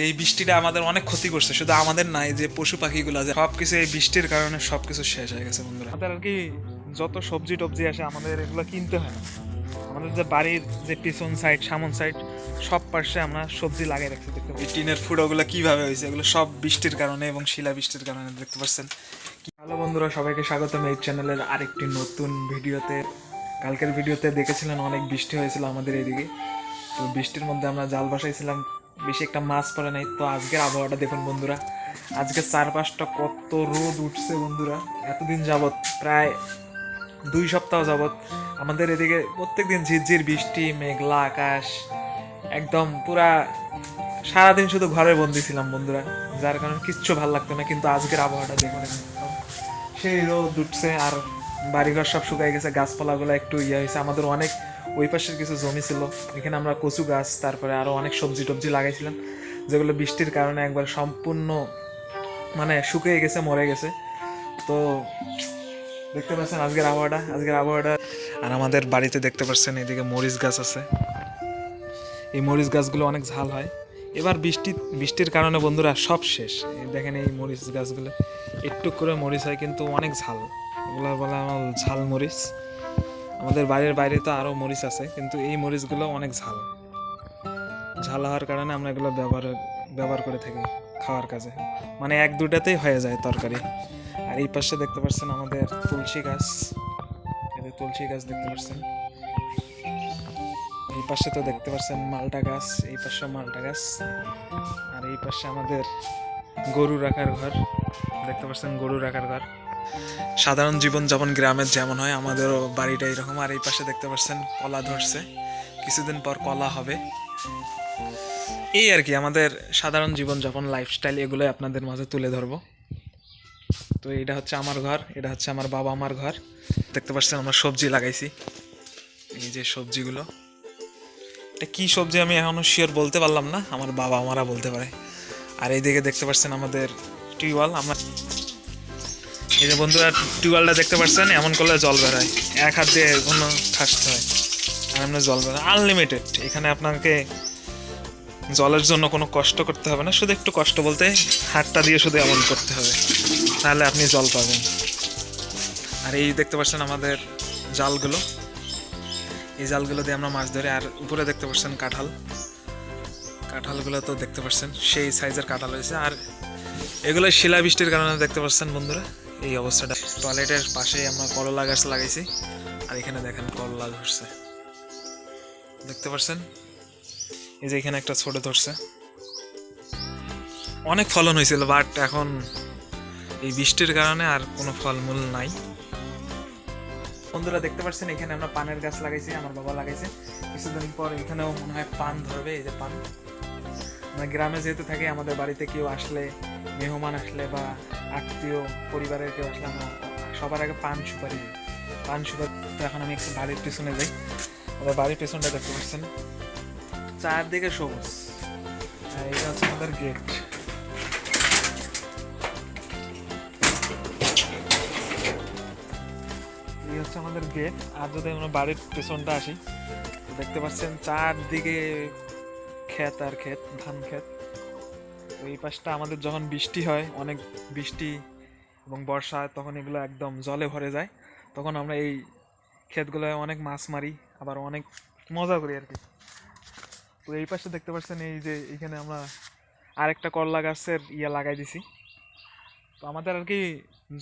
এই বৃষ্টিটা আমাদের অনেক ক্ষতি করছে, শুধু আমাদের নাই, যে পশু পাখিগুলো আছে সবকিছু এই বৃষ্টির কারণে সবকিছু শেষ হয়ে গেছে বন্ধুরা। আমাদের আর কি যত সবজি টবজি আসে আমাদের এগুলো কিনতে হয় না। আমাদের যে বাড়ির যে পিছন সাইড সামন সাইড সব পাশে আমরা সবজি লাগিয়ে রাখছি। দেখতে পাচ্ছি টিনের ফুটোগুলো কিভাবে হয়েছে, এগুলো সব বৃষ্টির কারণে এবং শিলা বৃষ্টির কারণে দেখতে পাচ্ছেন। হ্যালো বন্ধুরা, সবাইকে স্বাগতম এই চ্যানেলের আরেকটি নতুন ভিডিওতে। কালকের ভিডিওতে দেখেছিলেন অনেক বৃষ্টি হয়েছিল আমাদের এদিকে, তো বৃষ্টির মধ্যে আমরা জাল বসাইছিলাম, বেশি একটা মাছ পড়ে নাই। তো আজকের আবহাওয়াটা দেখুন বন্ধুরা, আজকে চারপাশটা কত রোদ উঠছে বন্ধুরা। এতদিন যাবৎ প্রায় 2 সপ্তাহ যাবৎ আমাদের এদিকে প্রত্যেকদিন ঝিরঝির বৃষ্টি, মেঘলা আকাশ, একদম পুরা সারাদিন শুধু ঘরে বন্দি ছিলাম বন্ধুরা, যার কারণে কিচ্ছু ভালো লাগতো না। কিন্তু আজকের আবহাওয়াটা দেখুন, সেই রোদ উঠছে আর বাড়িঘর সব শুকাই গেছে, গাছপালাগুলো একটু হয়েছে। আমাদের অনেক ওই পাশের কিছু জমি ছিল, এখানে আমরা কচু গাছ তারপরে আরও অনেক সবজি টবজি লাগাইছিলাম, যেগুলো বৃষ্টির কারণে একবার সম্পূর্ণ মানে শুকিয়ে গেছে, মরে গেছে। তো দেখতে পাচ্ছেন আজকের আবহাওয়াটা। আর আমাদের বাড়িতে দেখতে পাচ্ছেন এদিকে মরিচ গাছ আছে, এই মরিচ গাছগুলো অনেক ঝাল হয়। এবার বৃষ্টির কারণে বন্ধুরা সব শেষ। দেখেন এই মরিচ গাছগুলো একটু করে মরিচ হয় কিন্তু অনেক ঝাল, এগুলো বলে আমার ঝাল মরিচ। আমাদের বাড়ির বাইরে তো আরও মরিচ আছে, কিন্তু এই মরিচগুলো অনেক ঝাল হওয়ার কারণে আমরা এগুলো ব্যবহার করে থাকি খাওয়ার কাজে, মানে 1-2টাতেই হয়ে যায় তরকারি। আর এই পাশে দেখতে পাচ্ছেন আমাদের তুলসী গাছ, এদের তুলসী গাছ দেখতে পাচ্ছেন। এই পাশে তো দেখতে পাচ্ছেন মালটা গাছ, এই পাশে মালটা গাছ। আর এই পাশে আমাদের গরু রাখার ঘর, দেখতে পাচ্ছেন গরু রাখার ঘর। সাধারণ জীবনযাপন গ্রামের যেমন হয় আমাদেরও বাড়িটা এরকম। আর এই পাশে দেখতে পাচ্ছেন কলা ধরছে, কিছুদিন পর কলা হবে। এই আর কি আমাদের সাধারণ জীবনযাপন লাইফস্টাইল, এগুলোই আপনাদের মাঝে তুলে ধরবো। তো এটা হচ্ছে আমার ঘর, এটা হচ্ছে আমার বাবা মার ঘর। দেখতে পাচ্ছেন আমরা সবজি লাগাইছি, এই যে সবজিগুলো। এটা কি সবজি আমি এখনো শিওর বলতে পারলাম না, আমার বাবা মারা বলতে পারে। আর এইদিকে দেখতে পাচ্ছেন আমাদের টিউবওয়েল। আমরা এই যে বন্ধুরা টিউবওয়েলটা দেখতে পাচ্ছেন, এমন করলে জল বেরোয়, এক হাত দিয়ে কোনো ঠাসতে হয়, আর এমনি জল বেরোয় আনলিমিটেড। এখানে আপনাকে জলের জন্য কোনো কষ্ট করতে হবে না, শুধু একটু কষ্ট বলতে হাতটা দিয়ে শুধু এমন করতে হবে, তাহলে আপনি জল পাবেন। আর এই দেখতে পাচ্ছেন আমাদের জালগুলো, এই জালগুলো দিয়ে আমরা মাছ ধরি। আর উপরে দেখতে পাচ্ছেন কাঁঠালগুলো তো দেখতে পাচ্ছেন সেই সাইজের কাঁঠাল হয়েছে। আর এগুলো শিলা বৃষ্টির কারণে দেখতে পাচ্ছেন বন্ধুরা এই অবস্থাটা। টয়লেটের পাশে আমরা করলা গাছ লাগাইছি, আর এখানে দেখেন করলা ধরছে, দেখতে পাচ্ছেন। এই যে এখানে একটা ছোট ধরছে, অনেক ফলন হয়েছিল, বাট এখন এই বৃষ্টির কারণে আর কোনো ফলমূল নাই বন্ধুরা। দেখতে পাচ্ছেন এখানে আমরা পানের গাছ লাগাইছি, আমার বাবা লাগাইছে। কিছুদিন পর এখানেও মনে হয় পান ধরবে। এই যে পান, আমরা গ্রামে যেহেতু থাকি, আমাদের বাড়িতে কেউ আসলে, মেহমান আসলে বা আত্মীয় পরিবারের কেউ আসলে আমরা সবার আগে পান সুপারি দিই। তো এখন আমি একটু বাড়ির পিছনে যাই। আমাদের বাড়ির পিছনটা দেখতে পাচ্ছেন চারদিকে সবুজ। আর এটা হচ্ছে আমাদের গেট। এই হচ্ছে আমাদের গেট। আর যদি আমরা বাড়ির পেছনটা আসি, দেখতে পাচ্ছেন চারদিকে ক্ষেত আর ক্ষেত, ধান ক্ষেত। তো এই পাশটা আমাদের যখন বৃষ্টি হয়, অনেক বৃষ্টি এবং বর্ষা হয়, তখন এগুলো একদম জলে ভরে যায়। তখন আমরা এই ক্ষেতগুলোয় অনেক মাছ মারি, আবার অনেক মজা করি আর কি। তো এই পাশে দেখতে পাচ্ছেন এই যে এখানে আমরা আরেকটা করলা গাছের লাগাই দিছি। তো আমাদের আর কি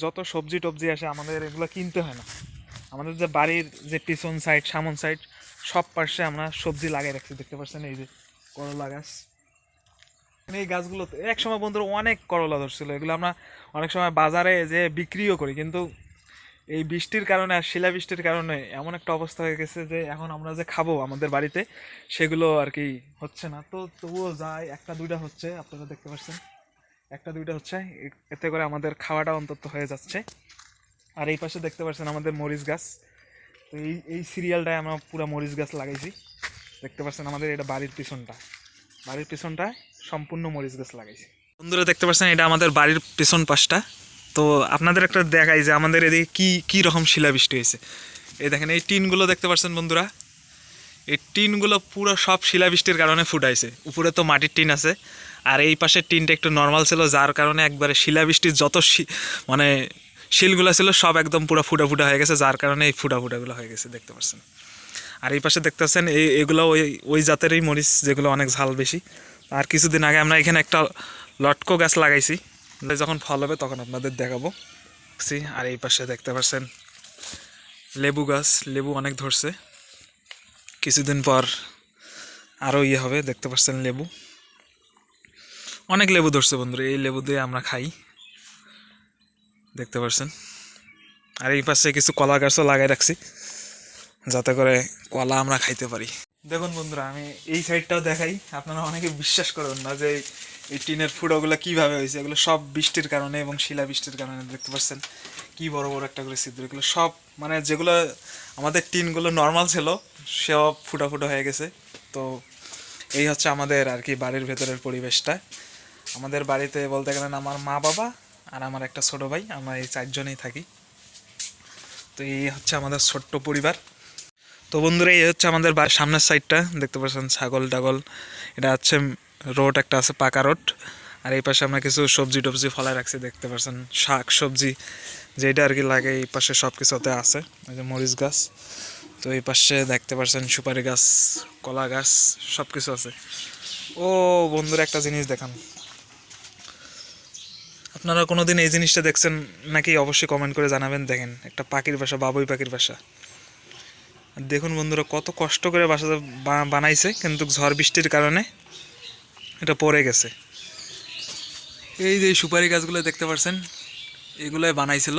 যত সবজি টবজি আসে আমাদের এগুলো কিনতে হয় না। আমাদের যে বাড়ির যে পিছন সাইড সামন সাইড সব পাশে আমরা সবজি লাগাই রাখছি, দেখতে পাচ্ছেন এই যে করলা গাছ। এই গাছগুলোতে এক সময় বন্ধুরা অনেক করলা ধরছিল, এগুলো আমরা অনেক সময় বাজারে যে বিক্রিও করি। কিন্তু এই বৃষ্টির কারণে আর শিলা বৃষ্টির কারণে এমন একটা অবস্থা হয়ে গেছে যে এখন আমরা যে খাবো আমাদের বাড়িতে, সেগুলো আর কি হচ্ছে না। তো তবুও যায়, 1-2টা হচ্ছে, আপনারা দেখতে পাচ্ছেন 1-2টা হচ্ছে, এতে করে আমাদের খাওয়াটা অন্তত হয়ে যাচ্ছে। আর এই পাশে দেখতে পাচ্ছেন আমাদের মরিচ গাছ। তো এই সিরিয়ালটায় আমরা পুরো মরিচ গাছ লাগাইছি, দেখতে পাচ্ছেন। আমাদের এটা বাড়ির পিছনটায় সম্পূর্ণ মরিচ গাছ লাগাইছি বন্ধুরা। দেখতে পাচ্ছেন এটা আমাদের বাড়ির পিছন পাশটা। তো আপনাদের একটা দেখাই যে আমাদের এদিকে কি রকম শিলাবৃষ্টি হয়েছে। এই দেখেন এই টিনগুলো দেখতে পাচ্ছেন বন্ধুরা, এই টিনগুলো পুরো সব শিলাবৃষ্টির কারণে ফুটাইছে। উপরে তো মাটির টিন আছে, আর এই পাশের টিনটা একটু নর্মাল ছিল, যার কারণে একবারে শিলাবৃষ্টির যত মানে শিলগুলো ছিল সব একদম পুরো ফুটা ফুটা হয়ে গেছে, যার কারণে এই ফুটা ফুটাগুলো হয়ে গেছে দেখতে পাচ্ছেন। আর এই পাশে দেখতে পাচ্ছেন এগুলো ওই জাতেরই মরিচ যেগুলো অনেক ঝাল বেশি। আর কিছুদিন আগে আমরা এখানে একটা লটকো গাছ লাগাইছি, যখন ফল হবে তখন আপনাদের দেখাবো। আর এই পাশে দেখতে পাচ্ছেন লেবু গাছ, লেবু অনেক ধরছে, কিছুদিন পর আরও হবে, দেখতে পাচ্ছেন লেবু অনেক লেবু ধরছে বন্ধুরা, এই লেবু দিয়ে আমরা খাই দেখতে পাচ্ছেন। আর এই পাশে কিছু কলা গাছও লাগাই রাখছি যাতে করে কলা আমরা খাইতে পারি। দেখুন বন্ধুরা, আমি এই সাইডটাও দেখাই, আপনারা অনেকে বিশ্বাস করবেন না যে এই টিনের ফুটোগুলো কীভাবে হয়েছে। এগুলো সব বৃষ্টির কারণে এবং শিলা বৃষ্টির কারণে দেখতে পাচ্ছেন কি বড় বড় একটা করে ছিদ্র। এগুলো সব মানে যেগুলো আমাদের টিনগুলো নর্মাল ছিল সব ফুটা ফুটা হয়ে গেছে। তো এই হচ্ছে আমাদের আর কি বাড়ির ভেতরের পরিবেশটা। আমাদের বাড়িতে বলতে গেলেন আমার মা বাবা আর আমার একটা ছোট ভাই, আমরা এই 4 জনেই থাকি। তো এই হচ্ছে আমাদের ছোট্ট পরিবার। তো বন্ধুরা, এই হচ্ছে আমাদের সামনের সাইডটা দেখতে পাচ্ছেন ছাগল টাগল, এটা হচ্ছে রোড একটা আছে, পাকা রোড। আর এই পাশে আমরা কিছু সবজি টবজি ফলায় রাখছি দেখতে পাচ্ছেন, শাক সবজি যেটা আর কি লাগে এই পাশে সব কিছুতে আছে। এই যে মরিচ গাছ, তো এই পাশে দেখতে পাচ্ছেন সুপারি গাছ, কলা গাছ, সব কিছু আছে। ও বন্ধুরা, একটা জিনিস দেখান, আপনারা কোনোদিন এই জিনিসটা দেখছেন নাকি অবশ্যই কমেন্ট করে জানাবেন। দেখেন একটা পাখির বাসা, বাবুই পাখির বাসা। দেখুন বন্ধুরা, কত কষ্ট করে বাসাটা বানাইছে, কিন্তু ঝড় বৃষ্টির কারণে এটা পড়ে গেছে। এই যে সুপারি গাছগুলো দেখতে পাচ্ছেন, এগুলোই বানাইছিল।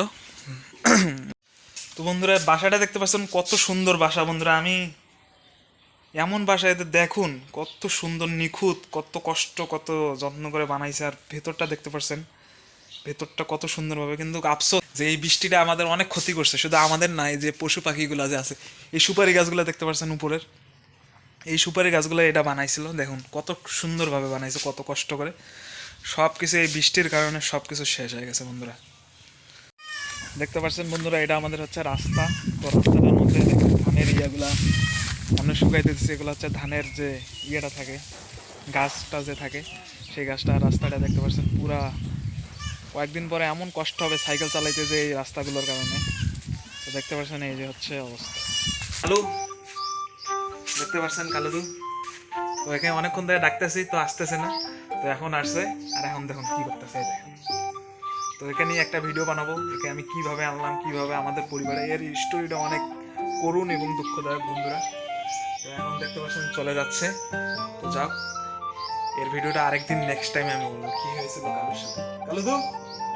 তো বন্ধুরা, বাসাটা দেখতে পাচ্ছেন কত সুন্দর বাসা। বন্ধুরা, আমি এমন বাসা এদের দেখুন কত সুন্দর নিখুঁত, কত কষ্ট কত যত্ন করে বানাইছে। আর ভেতরটা দেখতে পাচ্ছেন, ভেতরটা কত সুন্দরভাবে। কিন্তু আফসোস যে এই বৃষ্টিটা আমাদের অনেক ক্ষতি করছে, শুধু আমাদের না, এই যে পশু পাখিগুলো যে আছে, এই সুপারি গাছগুলো দেখতে পাচ্ছেন উপরের, এই সুপারি গাছগুলো এটা বানাইছিল। দেখুন কত সুন্দরভাবে বানাইছে, কত কষ্ট করে। সব কিছু এই বৃষ্টির কারণে সব কিছু শেষ হয়ে গেছে বন্ধুরা। দেখতে পাচ্ছেন বন্ধুরা, এটা আমাদের হচ্ছে রাস্তা। তো রাস্তাটার মধ্যে ধানের ইয়েগুলা আমরা শুকাইতে দিচ্ছি, এগুলো হচ্ছে ধানের যে ইয়েটা থাকে, গাছটা যে থাকে, সেই গাছটা। রাস্তাটা দেখতে পাচ্ছেন পুরা কয়েকদিন পরে এমন কষ্ট হবে সাইকেল চালাইতে যে এই রাস্তাগুলোর কারণে। তো দেখতে পাচ্ছেন এই যে হচ্ছে অবস্থা। কালু দেখতে পাচ্ছেন, কালু তো এখানে অনেকক্ষণ ধরে ডাকতেছি তো আসতেছে না, তো এখন আসছে। আর এখন দেখুন কি করতেছে, দেখুন। তো এখানে একটা ভিডিও বানাবো, এখানে আমি কিভাবে আনলাম, কিভাবে আমাদের পরিবারে, এর স্টোরিটা অনেক করুণ এবং দুঃখদায়ক বন্ধুরা। তো এখন দেখতে পাচ্ছেন চলে যাচ্ছে। তো যাক, এর ভিডিওটা আরেকদিন নেক্সট টাইম আমি বলবো কি হয়েছিল কালুর সাথে। কালু তো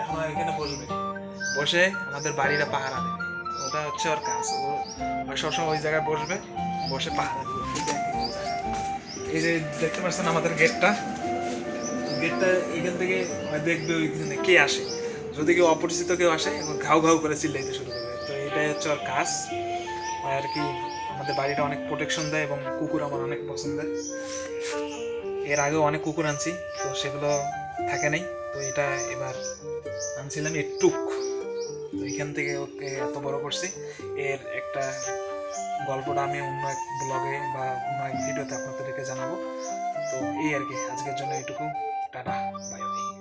এখন এখানে বসবে, বসে আমাদের বাড়িটা পাহারা দেবে, ওটা হচ্ছে ওর কাজ। ও সবসময় ওই জায়গায় বসবে, বসে পাহারা দেবে। এই যে দেখতে পাচ্ছেন আমাদের গেটটা, গেটটা এখান থেকে দেখবে ওইখানে কে আসে। যদি কেউ অপরিচিত কেউ আসে এবং ঘাউ ঘাউ করে চিল্লাইতে শুরু করবে। তো এটাই হচ্ছে ওর কাজ আর কি। আমাদের বাড়িটা অনেক প্রোটেকশন দেয় এবং কুকুর আমার অনেক পছন্দের। এর আগেও অনেক কুকুর আনছি, তো সেগুলো থাকে নাই। তো এটা এবার আনছিলাম একটুক, তো এখান থেকে ওকে এত বড় করছি। এর একটা গল্পটা আমি অন্য এক ব্লগে বা অন্য এক ভিডিওতে আপনাদেরকে জানাবো। তো এই আর কি, আজকের জন্য এইটুকু, টাটা, বাই বাই।